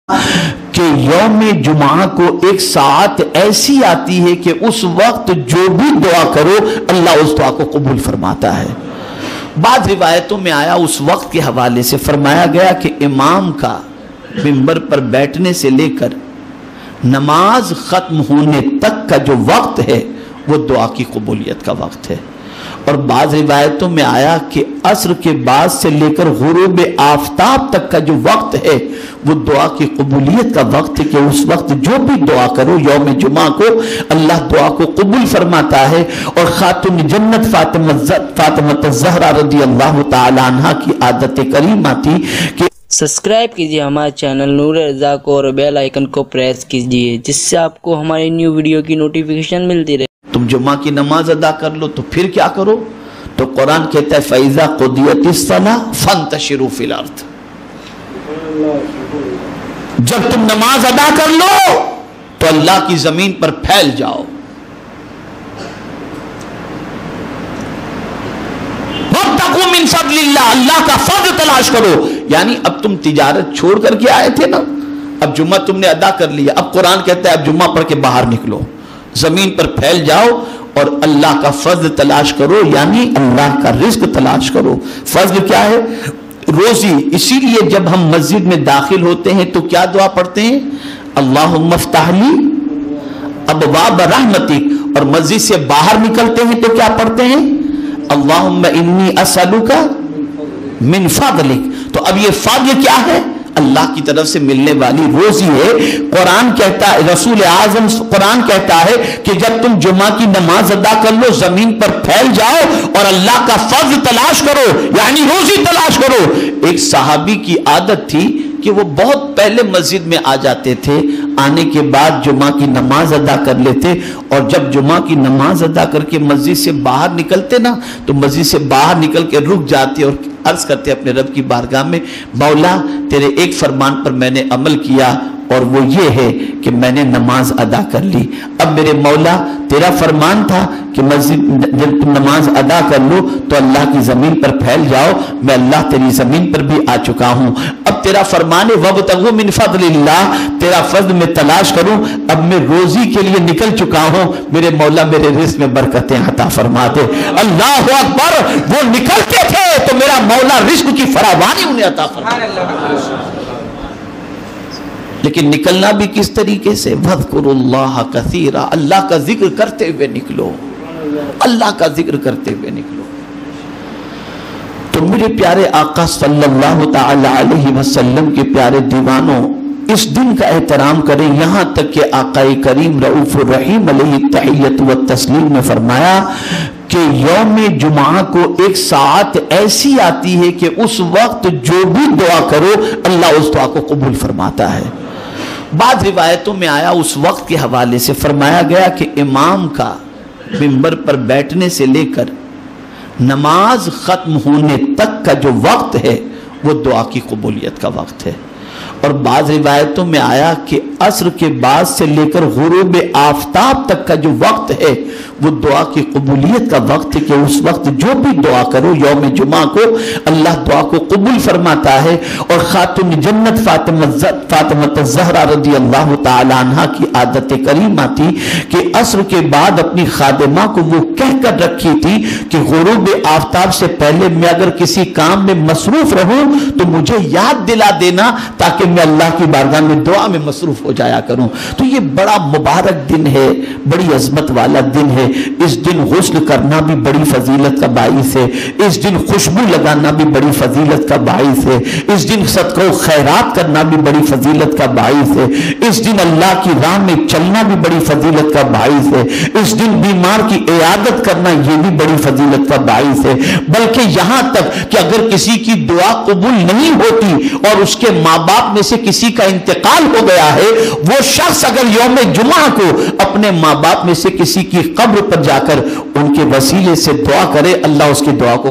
کہ یوم جمعہ کو ایک ساعت ایسی آتی ہے کہ اس وقت جو بھی دعا کرو اللہ اس دعا کو قبول فرماتا ہے۔ بعض روایتوں میں آیا اس وقت کے حوالے سے فرمایا گیا کہ امام کا منبر پر بیٹھنے سے لے کر نماز ختم ہونے تک کا جو وقت ہے وہ دعا کی قبولیت کا وقت ہے۔ اور بعض روایتوں میں آیا کہ عصر کے بعد سے لے کر غروب آفتاب تک کا جو وقت ہے وہ دعا کی قبولیت کا وقت ہے، کہ اس وقت جو بھی دعا کرو یوم جمعہ کو اللہ دعا کو قبول فرماتا ہے۔ اور خاتون جنت فاطمہ الزہرا رضی اللہ تعالی عنہ کی عادت کریمہ تھی کہ سبسکرائب کیجئے ہمارے چینل نور رضا کو اور بیل آئیکن کو پریس کیجئے جس سے آپ کو ہماری نیو ویڈیو کی نوٹیفیکیشن ملتی رہے۔ تم جمعہ کی نماز ادا کر لو تو پھر کیا کرو؟ تو قرآن کہتا ہے فَإِذَا قُضِيَتِ الصَّلَاةُ فَانْتَشِرُوا فِي الْأَرْضِ، جب تم نماز ادا کر لو تو اللہ کی زمین پر پھیل جاؤ۔ وَابْتَغُوا مِن فَضْلِ اللَّهِ، اللہ کا فضل تلاش کرو۔ یعنی اب تم تجارت چھوڑ کر کے آئے تھے نا، اب جمعہ تم نے ادا کر لیا، اب قرآن کہتا ہے اب جمعہ پڑھ کے باہر نکلو، زمین پر پھیل جاؤ اور اللہ کا فضل تلاش کرو، یعنی اللہ کا رزق تلاش کرو۔ فضل کیا ہے؟ روزی۔ اسی لیے جب ہم مسجد میں داخل ہوتے ہیں تو کیا دعا پڑھتے ہیں؟ اللہم افتح لی ابواب رحمتک، اور مسجد سے باہر نکلتے ہیں تو کیا پڑھتے ہیں؟ اللہم انی اسألک من فضلک۔ تو اب یہ فضل کیا ہے؟ اللہ کی طرف سے ملنے والی روزی ہے۔ قرآن کہتا ہے، رسول اعظم قرآن کہتا ہے کہ جب تم جمعہ کی نماز ادا کر لو زمین پر پھیل جاؤ اور اللہ کا فضل تلاش کرو، یعنی روزی تلاش کرو۔ ایک صحابی کی عادت تھی کہ وہ بہت پہلے مسجد میں آ جاتے تھے، آنے کے بعد جمعہ کی نماز ادا کر لیتے، اور جب جمعہ کی نماز ادا کر کے مسجد سے باہر نکلتے نا تو مسجد سے باہر نکل کے رک جاتے اور عرض کرتے اپنے رب کی بارگاہ میں، مولا تیرے ایک فرمان پر میں نے عمل کیا اور وہ یہ ہے کہ میں نے نماز ادا کر لی۔ اب میرے مولا تیرا فرمان تھا کہ مسجد جب تم نماز ادا کر لو تو اللہ کی زمین پر پھیل جاؤ، میں اللہ تیری زمین پر بھی آ چکا ہوں، اب تیرا فرمان ہے وَابْتَغُوا مِن فَضْلِ اللَّهِ، تیرا فضل میں تلاش کروں، اب میں روزی کے لیے نکل چکا ہوں، میرے مولا میرے رزق میں برکتیں عطا فرما دے۔ اللہ اکبر، وہ نکلتے تھے تو میرا مولا رزق کی فراوانی انہیں عطا فرما دے۔ لیکن نکلنا بھی کس طریقے سے؟ وَاذْكُرُوا اللَّهَ كَثِيرًا، اللہ کا ذکر کرتے ہوئے نکلو، اللہ کا ذکر کرتے ہوئے نکلو۔ تو میرے پیارے آقا صلی اللہ تعالی علیہ وسلم کے پیارے دیوانوں، اس دن کا احترام کریں، یہاں تک کہ آقا کریم رؤوف الرحیم علیہ التحیۃ والتسلیم نے فرمایا کہ یوم جمعہ کو ایک ساعت ایسی آتی ہے کہ اس وقت جو بھی دعا کرو اللہ اس دعا کو قبول فرماتا ہے۔ بعض روایتوں میں آیا اس وقت کے حوالے سے فرمایا گیا کہ امام کا منبر پر بیٹھنے سے لے کر نماز ختم ہونے تک کا جو وقت ہے وہ دعا کی قبولیت کا وقت ہے۔ اور بعض روایتوں میں آیا کہ عصر کے بعد سے لے کر غروب آفتاب تک کا جو وقت ہے وہ دعا کی قبولیت کا وقت ہے، کہ اس وقت جو بھی دعا کرو یوم جمعہ کو اللہ دعا کو قبول فرماتا ہے۔ اور خاتون جنت فاطمہ الزہرا رضی اللہ تعالی عنہ کی عادت کریمہ تھی کہ عصر کے بعد اپنی خادمہ کو وہ کہہ کر رکھی تھی کہ غروب آفتاب سے پہلے میں اگر کسی کام میں مصروف رہوں تو مجھے یاد دلا دینا تاکہ میں اللہ کی بارگاہ میں دعا میں مصروف ہو جایا کروں۔ تو یہ بڑا مبارک دن ہے، بڑی عظمت والا دن ہے۔ اس دن غسل کرنا بھی بڑی فضیلت کا باعث ہے، اس دن خوشبو لگانا بھی بڑی فضیلت کا باعث ہے، اس دن صدقہ و خیرات کرنا بھی بڑی فضیلت کا باعث ہے، اس دن اللہ کی راہ میں چلنا بھی بڑی فضیلت کا باعث ہے، اس دن بیمار کی عیادت کرنا یہ بھی بڑی فضیلت کا باعث ہے۔ بلکہ یہاں تک کہ اگر کسی کی دعا قبول نہیں ہوتی اور اس کے ماں باپ میں سے کسی کا انتقال ہو گیا ہے، وہ شخص اگر یوم جمعہ کو اپنے ماں باپ میں سے کسی کی قبر پر جا کر ان کے وسیلے سے دعا کرے اللہ اس کی دعا کو